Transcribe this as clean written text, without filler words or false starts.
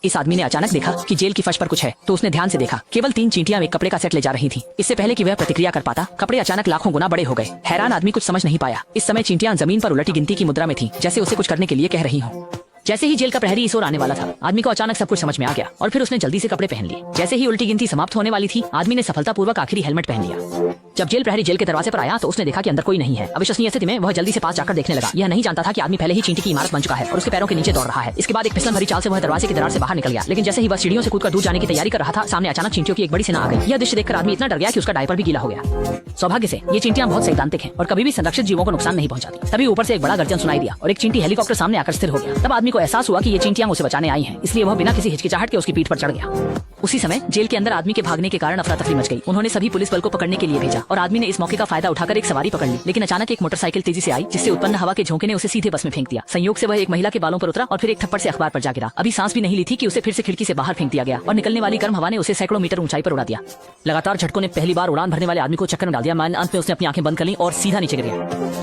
इस आदमी ने अचानक देखा कि जेल की फर्श पर कुछ है, तो उसने ध्यान से देखा। केवल 3 चींटियां एक कपड़े का सेट ले जा रही थी। इससे पहले कि वह प्रतिक्रिया कर पाता, कपड़े अचानक लाखों गुना बड़े हो गए। हैरान आदमी कुछ समझ नहीं पाया। इस समय चींटियां जमीन पर उलटी गिनती की मुद्रा में थी, जैसे उसे कुछ करने के लिए कह रही हो। जैसे ही जेल का प्रहरी इस ओर आने वाला था, आदमी को अचानक सब कुछ समझ में आ गया और फिर उसने जल्दी से कपड़े पहन लिए। जैसे ही उल्टी गिनती समाप्त होने वाली थी, आदमी ने सफलतापूर्वक आखिरी हेलमेट पहन लिया। जब जेल प्रहरी जेल के दरवाजे पर आया तो उसने देखा कि अंदर कोई नहीं है। अविश्वसनीय स्थिति में वह जल्दी से पास जाकर देखने लगा। यह नहीं जानता था कि आदमी पहले ही चींटी की इमारत बन चुका है और उसके पैरों के नीचे दौड़ रहा है। इसके बाद एक फिसलन भरी चाल से वह दरवाजे की दरार से बाहर निकल गया। लेकिन जैसे ही वह सीढ़ियों से कूदकर दूर जाने की तैयारी कर रहा था, सामने अचानक चींटियों की एक बड़ी सेना आ गई। यह दृश्य देखकर आदमी इतना डर गया कि उसका डायपर भी गीला हो गया। सौभाग्य से ये चींटियां बहुत सैद्धांतिक हैं और कभी भी संरक्षित जीवों को नुकसान नहीं पहुंचाती। तभी ऊपर से एक बड़ा गर्जन सुनाई दिया और एक चींटी हेलीकॉप्टर सामने आकर स्थिर हो गया। तब आदमी को एहसास हुआ कि ये चींटियां उसे बचाने आई हैं, इसलिए वह बिना किसी हिचकिचाहट के उसकी पीठ पर चढ़ गया। उसी समय जेल के अंदर आदमी के भागने के कारण अफरा तफरी मच गई। उन्होंने सभी पुलिस बल को पकड़ने के लिए भेजा और आदमी ने इस मौके का फायदा उठाकर एक सवारी पकड़ ली। लेकिन अचानक एक मोटरसाइकिल तेजी से आई, जिससे उत्पन्न हवा के झोंके ने उसे सीधे बस में फेंक दिया। संयोग से वह एक महिला के बालों पर उतरा और फिर एक थप्पड़ से अखबार पर जा गिरा। अभी सांस भी नहीं ली थी कि उसे फिर से खिड़की से बाहर फेंक दिया गया और निकलने वाली गर्म हवा ने उसे सैकड़ों मीटर ऊंचाई पर उड़ा दिया। लगातार झटकों ने पहली बार उड़ान भरने वाले आदमी को चक्कर में डाल दिया। अंत में उसने अपनी आंखें बंद कर ली और सीधा नीचे गिर गया।